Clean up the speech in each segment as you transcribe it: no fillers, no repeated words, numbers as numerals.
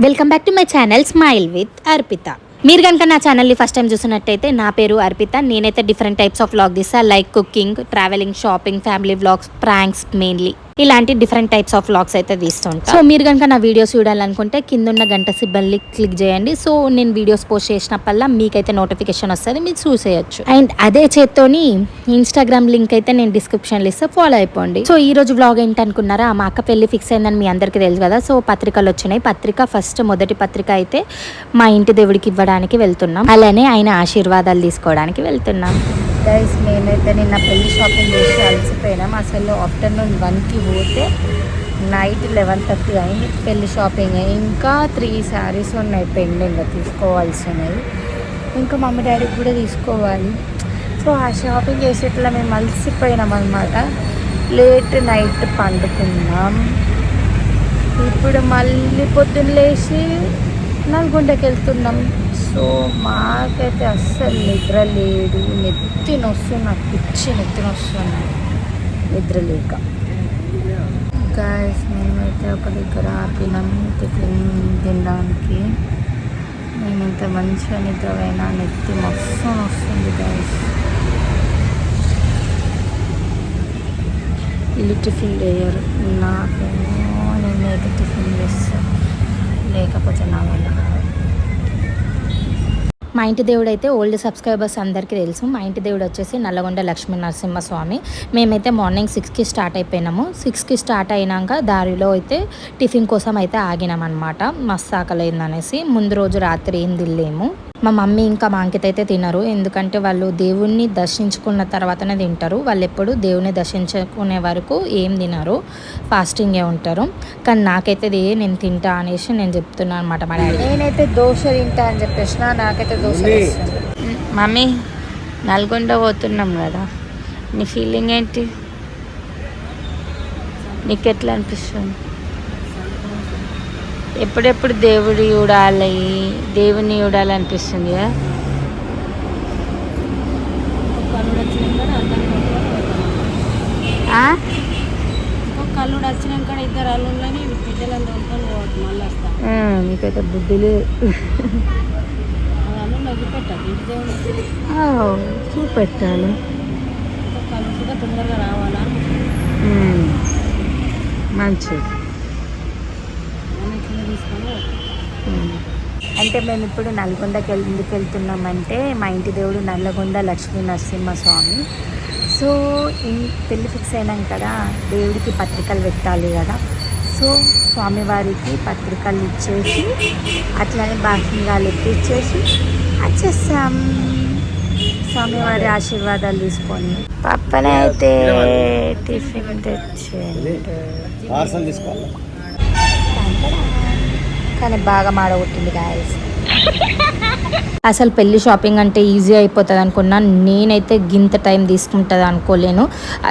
Welcome back to my channel smile with Arpita. మీరు కనుక నా ఛానల్ని ఫస్ట్ టైం చూసినట్టయితే నా పేరు అర్పిత. నేనైతే డిఫరెంట్ టైప్స్ ఆఫ్ వ్లాగ్ తీస్తాను, like cooking, travelling, shopping, family vlogs, pranks, mainly ఇలాంటి డిఫరెంట్ టైప్స్ ఆఫ్ వ్లాగ్స్ అయితే తీస్తుంటాను. సో మీరు కనుక నా వీడియోస్ చూడాలనుకుంటే కింద ఉన్న గంట సింబల్ని క్లిక్ చేయండి. సో నేను వీడియోస్ పోస్ట్ చేసినప్పల్లా మీకైతే నోటిఫికేషన్ వస్తుంది, మీరు చూసేయచ్చు. అండ్ అదే చేత్తోని ఇన్స్టాగ్రామ్ లింక్ అయితే నేను డిస్క్రిప్షన్లో ఇస్తే ఫాలో అయిపోండి. సో ఈ రోజు వ్లాగ్ ఏంటనుకున్నారా, మా అక్క పెళ్లి ఫిక్స్ అయిందని మీ అందరికీ తెలుసు కదా. సో పత్రికలు వచ్చినాయి. మొదటి పత్రిక అయితే మా ఇంటి దేవుడికి ఇవ్వడానికి వెళ్తున్నాం, అలానే ఆయన ఆశీర్వాదాలు తీసుకోవడానికి వెళ్తున్నాం. గైస్ మేమైతే నిన్న పెళ్లి షాపింగ్ చేసి అలసిపోయినాం. అసలు ఆఫ్టర్నూన్ 1కి పోతే నైట్ 11:30 అయింది పెళ్లి షాపింగ్. ఇంకా 3 శారీస్ ఉన్నాయి పెండింగ్ తీసుకోవాల్సినవి. ఇంకా మమ్మీ డాడీకి కూడా తీసుకోవాలి. సో ఆ షాపింగ్ చేసేట్లా మేము అలసిపోయినాం అనమాట. లేట్ నైట్ పండుకున్నాం. ఇప్పుడు మళ్ళీ పొద్దున్న లేచి నల్గొండకి వెళ్తున్నాం. సో మాకైతే అస్సలు నిద్ర లేదు, నెత్తి నొస్తున్నా, పిచ్చి నెత్తి నొస్తున్నా నిద్ర లేక. గాయస్ మేమైతే ఒక దగ్గర ఆపినాం టిఫిన్ తినడానికి. నేను ఇంత మంచిగా నిద్రపోయినా నెత్తి మస్తు వస్తుంది గాయస్. వీళ్ళు టిఫిన్ చేయరు, నాకేమో నేనైతే టిఫిన్ చేస్తాను, లేకపోతే నా వల్ల. మా ఇంటి దేవుడు అయితే ఓల్డ్ సబ్స్క్రైబర్స్ అందరికీ తెలుసు. మా ఇంటి దేవుడు వచ్చేసి నల్లగొండ లక్ష్మీ నరసింహస్వామి. మేమైతే మార్నింగ్ 6కి స్టార్ట్ అయిపోయినాము. 6కి స్టార్ట్ అయినాక దారిలో అయితే టిఫిన్ కోసం అయితే ఆగినాం అనమాట. మస్తు ఆకలిందనేసి ముందు రోజు రాత్రి ఏం తినలేము. మా మమ్మీ ఇంకా మా అంకిత అయితే తినరు, ఎందుకంటే వాళ్ళు దేవుణ్ణి దర్శించుకున్న తర్వాతనే తింటారు. వాళ్ళు ఎప్పుడు దేవుని దర్శించుకునే వరకు ఏం తినరు, ఫాస్టింగే ఉంటారు. కానీ నాకైతే నేను తింటా అనేసి నేను చెప్తున్నాను అనమాట. మా డాడీ నేనైతే దోశ తింటా అని చెప్పేసిన, నాకైతే దోశ. మమ్మీ నల్గొండ పోతున్నాం కదా, నీ ఫీలింగ్ ఏంటి? నీకు ఎట్లా అనిపిస్తుంది? ఎప్పుడెప్పుడు దేవుడిని చూడాలనిపిస్తుంది కదా. కళ్ళు వచ్చినాక ఇద్దరు అల్లుళ్ళని బిడ్డలను మీకైతే బుద్ధులు చూపెట్టాలి. కళ్ళు కూడా తొందరగా రావాలా, మంచిది. అంటే మేము ఇప్పుడు నల్గొండకి ఎందుకు వెళ్తున్నామంటే మా ఇంటి దేవుడు నల్లగొండ లక్ష్మీ నరసింహస్వామి. సో పెళ్ళి ఫిక్స్ అయినాం కదా, దేవుడికి పత్రికలు పెట్టాలి కదా. సో స్వామివారికి పత్రికలు ఇచ్చేసి అట్లానే బాహ్యంగాలు ఎక్కిచ్చేసి వచ్చేసాం. స్వామివారి ఆశీర్వాదాలు తీసుకొని పప్పనే అయితే టిఫిన్ తెచ్చేయండి. కానీ బాగా మాడగొట్టింది గాయస్. అసలు పెళ్లి షాపింగ్ అంటే ఈజీ అయిపోతుంది అనుకున్నా, నేనైతే గింత టైం తీసుకుంటుంది అనుకోలేను.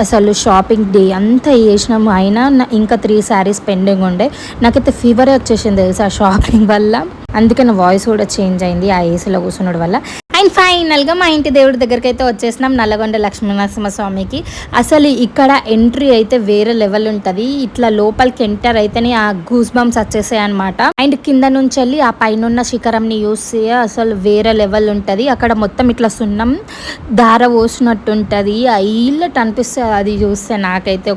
అసలు షాపింగ్ డే అంతా చేసినాము, అయినా ఇంకా 3 శారీస్ పెండింగ్ ఉండే. నాకైతే ఫీవరే వచ్చేసింది తెలుసు ఆ షాపింగ్ వల్ల. అందుకే నా వాయిస్ కూడా చేంజ్ అయింది ఆ ఏసీలో కూర్చున్నది వల్ల. అండ్ ఫైనల్గా మా ఇంటి దేవుడి దగ్గరికి అయితే వచ్చేసినాం, నల్లగొండ లక్ష్మీనరసింహస్వామికి. అసలు ఇక్కడ ఎంట్రీ అయితే వేరే లెవెల్ ఉంటుంది. ఇట్లా లోపలికి ఎంటర్ అయితేనే ఆ గూస్ బంప్స్ వచ్చేసాయి అనమాట. అండ్ కింద నుంచి వెళ్ళి ఆ పైన శిఖరంని చూస్తే అసలు వేరే లెవెల్ ఉంటుంది. అక్కడ మొత్తం ఇట్లా సున్నం దార పోసినట్టు ఉంటుంది, ఆ ఇల్లట్ అనిపిస్తుంది. అది చూస్తే నాకైతే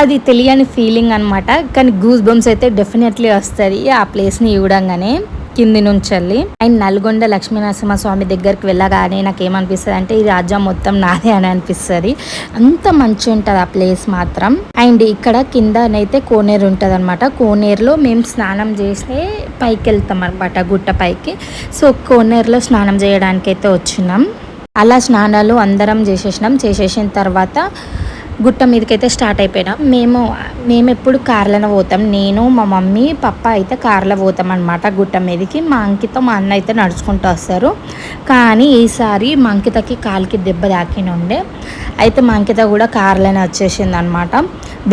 అది తెలియని ఫీలింగ్ అనమాట. కానీ గూస్ బంప్స్ అయితే డెఫినెట్లీ వస్తుంది ఆ ప్లేస్ని చూడంగానే కింది నుంచి వెళ్ళి. అండ్ నల్గొండ లక్ష్మీనరసింహస్వామి దగ్గరికి వెళ్ళగానే నాకు ఏమనిపిస్తుంది అంటే ఈ రాజ్యం మొత్తం నాదే అని అనిపిస్తుంది. అంత మంచి ఉంటుంది ఆ ప్లేస్ మాత్రం. అండ్ ఇక్కడ కిందనైతే కోనేరు ఉంటుంది అనమాట. కోనేరులో మేము స్నానం చేస్తే పైకి వెళ్తాం అనమాట, గుట్ట పైకి. సో కోనేరులో స్నానం చేయడానికి అయితే వచ్చినాం. అలా స్నానాలు అందరం చేసేసిన తర్వాత గుట్ట మీదకైతే స్టార్ట్ అయిపోయినాం. మేము ఎప్పుడు కార్లోనే పోతాం. నేను మా మమ్మీ పప్ప అయితే కార్లో పోతాం అనమాట గుట్ట మీదకి. మా అంకిత మా అన్న అయితే నడుచుకుంటూ వస్తారు. కానీ ఈసారి మా అంకితకి కాలుకి దెబ్బ తాకినుండే, అయితే మా అంకిత కూడా కార్లోనే వచ్చేసింది అనమాట.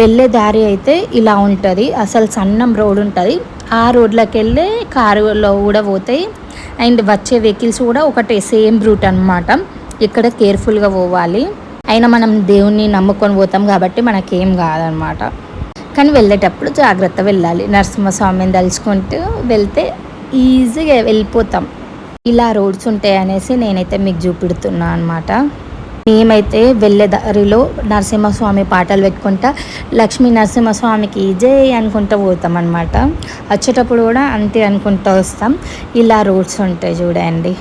వెళ్ళే దారి అయితే ఇలా ఉంటుంది, అసలు సన్నం రోడ్ ఉంటుంది. ఆ రోడ్లోకి వెళ్ళి కారులో కూడా పోతాయి. అండ్ వచ్చే వెహికల్స్ కూడా ఒకటే సేమ్ రూట్ అనమాట. ఇక్కడ కేర్ఫుల్గా పోవాలి. అయినా మనం దేవుణ్ణి నమ్ముకొని పోతాం కాబట్టి మనకేం కాదనమాట. కానీ వెళ్ళేటప్పుడు జాగ్రత్త వెళ్ళాలి. నరసింహస్వామిని తలుచుకుంటూ వెళ్తే ఈజీగా వెళ్ళిపోతాం. ఇలా రోడ్స్ ఉంటాయి అనేసి నేనైతే మీకు చూపెడుతున్నా అనమాట. మేమైతే వెళ్ళే దారిలో నరసింహస్వామి పాటలు పెట్టుకుంటా లక్ష్మీ నరసింహస్వామికి జై అనుకుంటూ పోతాం అనమాట. వచ్చేటప్పుడు కూడా అంతే అనుకుంటూ వస్తాం. ఇలా రోడ్స్ ఉంటాయి చూడండి.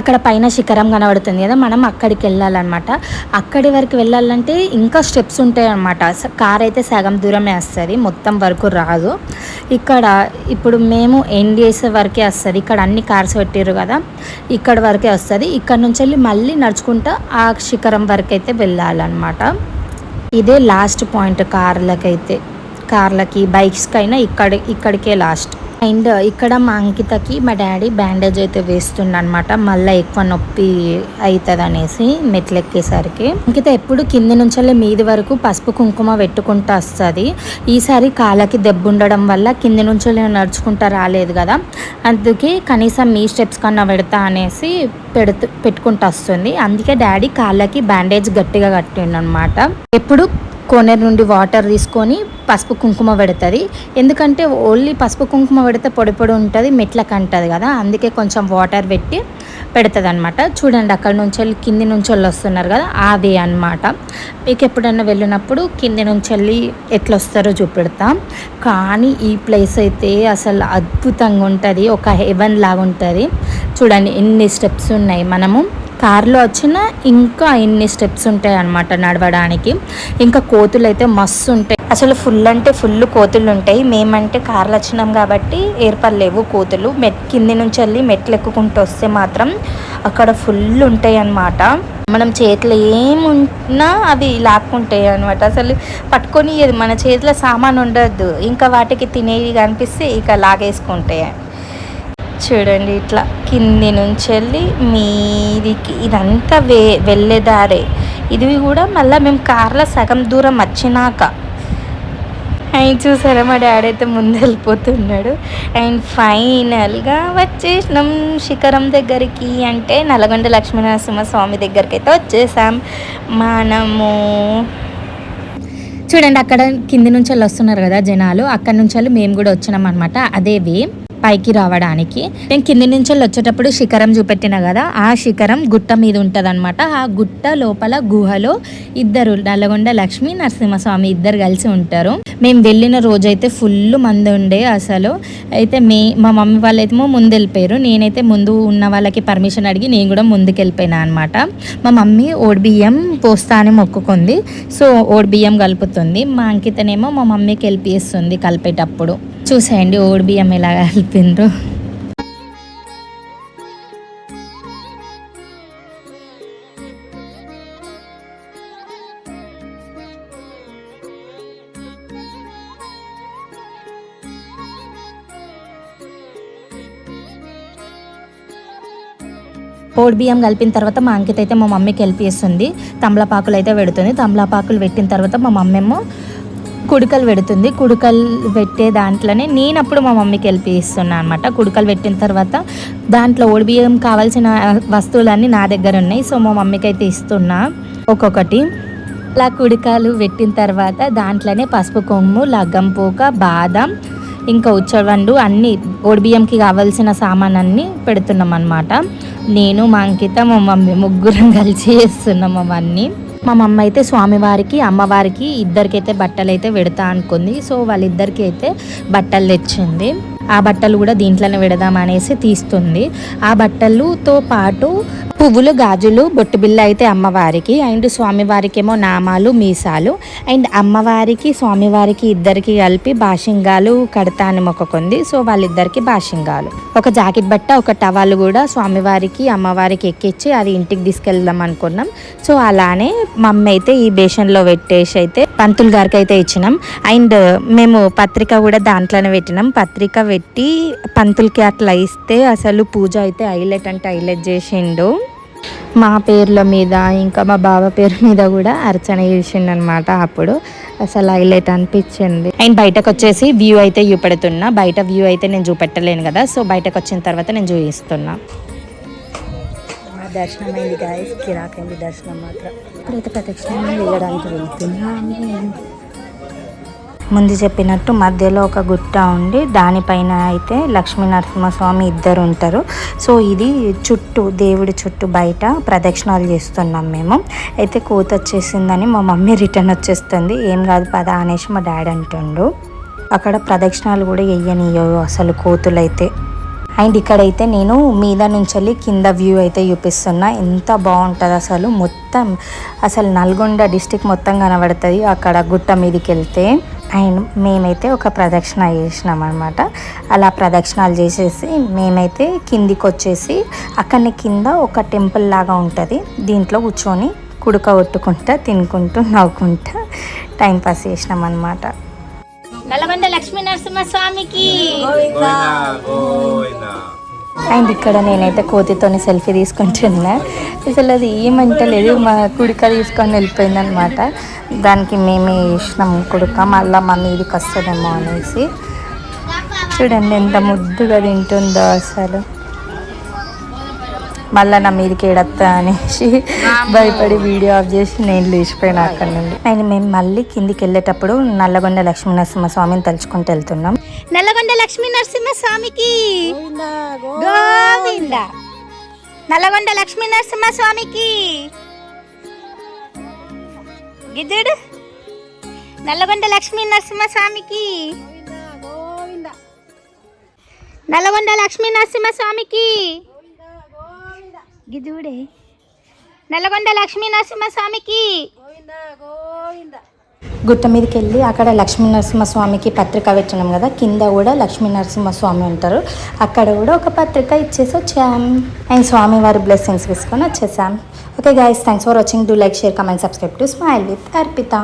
అక్కడ పైన శిఖరం కనబడుతుంది కదా, మనం అక్కడికి వెళ్ళాలన్నమాట. అక్కడి వరకు వెళ్ళాలంటే ఇంకా స్టెప్స్ ఉంటాయి అన్నమాట. కార్ అయితే సగం దూరమే వస్తుంది, మొత్తం వరకు రాదు. ఇక్కడ ఇప్పుడు మేము ఎండ్ చేసే వరకే వస్తుంది. ఇక్కడ అన్ని కార్స్ పెట్టారు కదా, ఇక్కడ వరకే వస్తుంది. ఇక్కడ నుంచి వెళ్ళి మళ్ళీ నడుచుకుంటా ఆ శిఖరం వరకు అయితే వెళ్ళాలన్నమాట. ఇదే లాస్ట్ పాయింట్ కార్లకి బైక్స్కి అయినా ఇక్కడికే లాస్ట్. అండ్ ఇక్కడ మా అంకితకి మా డాడీ బ్యాండేజ్ అయితే వేస్తుండనమాట, మళ్ళీ ఎక్కువ నొప్పి అవుతుంది అనేసి మెట్లు ఎక్కేసరికి. అంకిత ఎప్పుడు కింది నుంచి మీది వరకు పసుపు కుంకుమ పెట్టుకుంటూ వస్తుంది. ఈసారి కాళ్ళకి దెబ్బ ఉండడం వల్ల కింది నుంచి నడుచుకుంటూ రాలేదు కదా, అందుకే కనీసం మీ స్టెప్స్ కన్నా పెడతా అనేసి పెట్టుకుంటూ వస్తుంది. అందుకే డాడీ కాళ్ళకి బ్యాండేజ్ గట్టిగా కట్టిండనమాట. ఎప్పుడు కోనేరు నుండి వాటర్ తీసుకొని పసుపు కుంకుమ పెడుతుంది. ఎందుకంటే ఓన్లీ పసుపు కుంకుమ పెడితే పొడి పొడి ఉంటుంది, మెట్లకు అంటుంది కదా, అందుకే కొంచెం వాటర్ పెట్టి పెడుతుంది అనమాట. చూడండి అక్కడ నుంచి వెళ్ళి కింది నుంచి వస్తున్నారు కదా, అవే అనమాట. మీకు ఎప్పుడైనా వెళ్ళినప్పుడు కింది నుంచి వెళ్ళి ఎట్లా వస్తారో చూపెడతాం. కానీ ఈ ప్లేస్ అయితే అసలు అద్భుతంగా ఉంటుంది, ఒక హెవెన్ లాగా ఉంటుంది. చూడండి ఎన్ని స్టెప్స్ ఉన్నాయి. మనము కార్లో వచ్చిన ఇంకా ఎన్ని స్టెప్స్ ఉంటాయి అన్నమాట నడవడానికి. ఇంకా కోతులు అయితే మస్తు ఉంటాయి, అసలు ఫుల్ అంటే ఫుల్ కోతులు ఉంటాయి. మేమంటే కార్లో వచ్చినాం కాబట్టి ఏర్పడలేవు కోతులు. కింది నుంచి వెళ్ళి మెట్లు ఎక్కుకుంటూ వస్తే మాత్రం అక్కడ ఫుల్ ఉంటాయి అన్నమాట. మనం చేతిలో ఏమున్నా అవి లాక్కుంటాయి అనమాట. అసలు పట్టుకొని మన చేతిలో సామాన్ ఉండద్దు, ఇంకా వాటికి తినేవి కనిపిస్తే ఇక లాగేసుకుంటాయి. చూడండి ఇట్లా కింది నుంచి వెళ్ళి మీదికి ఇదంతా వెళ్ళేదారే. ఇది కూడా మళ్ళీ మేము కార్లో సగం దూరం వచ్చినాక. అండ్ చూసారా మా డాడీ అయితే ముందు వెళ్ళిపోతున్నాడు. అండ్ ఫైనల్గా వచ్చేసినాం శిఖరం దగ్గరికి, అంటే నల్గొండ లక్ష్మీనరసింహస్వామి దగ్గరికి అయితే వచ్చేసాం మనము. చూడండి అక్కడ కింది నుంచి వస్తున్నారు కదా జనాలు, అక్కడ నుంచి మేము కూడా వచ్చినాం అనమాట. అదేవి పైకి రావడానికి నేను కింది నుంచి వచ్చేటప్పుడు శిఖరం చూపెట్టిన కదా, ఆ శిఖరం గుట్ట మీద ఉంటుంది అనమాట. ఆ గుట్ట లోపల గుహలో ఇద్దరు నల్గొండ లక్ష్మీ నరసింహస్వామి ఇద్దరు కలిసి ఉంటారు. మేము వెళ్ళిన రోజైతే ఫుల్ మంది ఉండే అసలు. అయితే మా మమ్మీ వాళ్ళైతే ముందు వెళ్ళిపోయారు. నేనైతే ముందు ఉన్న వాళ్ళకి పర్మిషన్ అడిగి నేను కూడా ముందుకు వెళ్ళిపోయినా అనమాట. మా మమ్మీ ఓడిబియ్యం పోస్తా అని మొక్కుకుంది, సో ఓడిబియ్యం కలుపుతుంది. మా అంకితనేమో మా మమ్మీకి వెళ్ళిపిస్తుంది కలిపేటప్పుడు. చూసేయండి ఓడిబియ్యం ఎలా కలిపిండ్రు. ఓడిబియ్యం కలిపిన తర్వాత మా అంకిత అయితే మా మమ్మీకి వెళ్ళిపిస్తుంది. తమలపాకులు అయితే పెడుతుంది. తమలపాకులు పెట్టిన తర్వాత మా మమ్మీ ఏమో కుడుకలు పెడుతుంది. కుడుకలు పెట్టే దాంట్లోనే నేను అప్పుడు మా మమ్మీకి వెళ్ళిపిస్తున్నాను అనమాట. కుడుకలు పెట్టిన తర్వాత దాంట్లో ఓడిబియ్యం కావాల్సిన వస్తువులన్నీ నా దగ్గర ఉన్నాయి, సో మా మమ్మీకి అయితే ఇస్తున్నా ఒక్కొక్కటి. అలా కుడుకలు పెట్టిన తర్వాత దాంట్లోనే పసుపు కొమ్ము, లగ్గం పూక, బాదం, ఇంకా ఉచ్చవండు అన్నీ ఓడిబియ్యంకి కావాల్సిన సామాన్ అన్నీ పెడుతున్నాం అనమాట. నేను మా అంకిత మా మమ్మీ ముగ్గురం కలిసి చేస్తున్నాం అవన్నీ. మా మమ్మ అయితే స్వామివారికి అమ్మవారికి ఇద్దరికైతే బట్టలు అయితే పెడతా అనుకుంది, సో వాళ్ళిద్దరికి అయితే బట్టలు తెచ్చింది. ఆ బట్టలు కూడా దీంట్లోనే పెడదాం అనేసి తీస్తుంది. ఆ బట్టలతో పాటు పువ్వులు, గాజులు, బొట్టు బిళ్ళ అయితే అమ్మవారికి, అండ్ స్వామివారికి ఏమో నామాలు, మీసాలు, అండ్ అమ్మవారికి స్వామివారికి ఇద్దరికి కలిపి బాషింగాలు కడతా అని మొక్కుకుంది, సో వాళ్ళిద్దరికి బాషింగాలు. ఒక జాకెట్ బట్ట, ఒక టవాలు కూడా స్వామివారికి అమ్మవారికి ఎక్కించి అది ఇంటికి తీసుకెళ్దాం అనుకున్నాం. సో అలానే మమ్మీ అయితే ఈ బేషన్లో పెట్టేసి అయితే పంతులు గారికి అయితే ఇచ్చినాం. అండ్ మేము పత్రిక కూడా దాంట్లోనే పెట్టినాం. పత్రిక పెట్టి పంతులకి అట్లా ఇస్తే అసలు పూజ అయితే హైలైట్ అంటే హైలైట్ చేసిండు. మా పేర్ల మీద ఇంకా మా బావ పేరు మీద కూడా అర్చన చేసిండు అనమాట. అప్పుడు అసలు హైలైట్ అనిపించింది. అండ్ బయటకు వచ్చేసి వ్యూ అయితే చూపెడుతున్నా. బయట వ్యూ అయితే నేను చూపెట్టలేను కదా, సో బయటకు వచ్చిన తర్వాత నేను చూపిస్తున్నా. దర్శనం అయింది గాయస్, కిరాకైంది దర్శనం మాత్రం. ఇప్పుడైతే ప్రదక్షిణ వెళ్ళడానికి వెళ్తున్నాము. ముందు చెప్పినట్టు మధ్యలో ఒక గుట్ట ఉండి దానిపైన అయితే లక్ష్మీ నరసింహస్వామి ఇద్దరు ఉంటారు. సో ఇది చుట్టూ దేవుడి చుట్టూ బయట ప్రదక్షిణాలు చేస్తున్నాం మేము. అయితే కోత వచ్చేసిందని మా మమ్మీ రిటర్న్ వచ్చేస్తుంది. ఏం కాదు పద అనేసి మా డాడీ అంటుండు. అక్కడ ప్రదక్షిణాలు కూడా వెయ్యనియ్యవు అసలు కోతులైతే. అండ్ ఇక్కడైతే నేను మీద నుంచి వెళ్ళి కింద వ్యూ అయితే చూపిస్తున్నా. ఎంత బాగుంటుంది అసలు, మొత్తం అసలు నల్గొండ డిస్టిక్ మొత్తం కనబడుతుంది అక్కడ గుట్ట మీదకి వెళ్తే. అండ్ మేమైతే ఒక ప్రదక్షిణ చేసినాం అనమాట. అలా ప్రదక్షిణాలు చేసేసి మేమైతే కిందికి వచ్చేసి అక్కడనే కింద ఒక టెంపుల్ లాగా ఉంటుంది. దీంట్లో కూర్చొని కుడుక కొట్టుకుంటా తినుకుంటూ నవ్వుకుంటా టైంపాస్ చేసినాం అనమాట. నల్లగొండ లక్ష్మీ నరసింహస్వామికి. అండ్ ఇక్కడ నేనైతే కోతితోని సెల్ఫీ తీసుకుంటున్నా. అసలు అది ఏమంటలేదు, మా కుడుక తీసుకొని వెళ్ళిపోయింది అనమాట. దానికి మేమే ఇచ్చినాం కుడుక, మళ్ళీ మా మీదికి వస్తుందేమో అనేసి. చూడండి ఎంత ముద్దుగా తింటుందో అసలు. మళ్ళీ నా మీదకి ఏడత్తా అనేసి భయపడి వీడియో ఆఫ్ చేసి నేను లేచిపోయినా అక్కడ నుండి. అండ్ మేము మళ్ళీ కిందికి వెళ్ళేటప్పుడు నల్లగొండ లక్ష్మీ నరసింహస్వామిని తలుచుకుంటూ వెళ్తున్నాం. నల్లగొండ లక్ష్మీ నరసింహస్వామికి గోవింద. నల్లగొండ లక్ష్మీ నరసింహస్వామికి గిద్దుడు. నల్లగొండ లక్ష్మీ నరసింహస్వామికి. నల్లగొండ లక్ష్మీ నరసింహస్వామికి గిదుడే. నల్లగొండ లక్ష్మీ నరసింహస్వామికి. గుట్ట మీదకి వెళ్ళి అక్కడ లక్ష్మీ నరసింహస్వామికి పత్రిక పెట్టినాం కదా, కింద కూడా లక్ష్మీ నరసింహస్వామి ఉంటారు. అక్కడ కూడా ఒక పత్రిక ఇచ్చేసి వచ్చాం. అండ్ స్వామి వారి బ్లెస్సింగ్స్ తీసుకొని వచ్చేసాం. Okay guys, thanks for watching. Do like, share, comment, subscribe to smile with Arpita.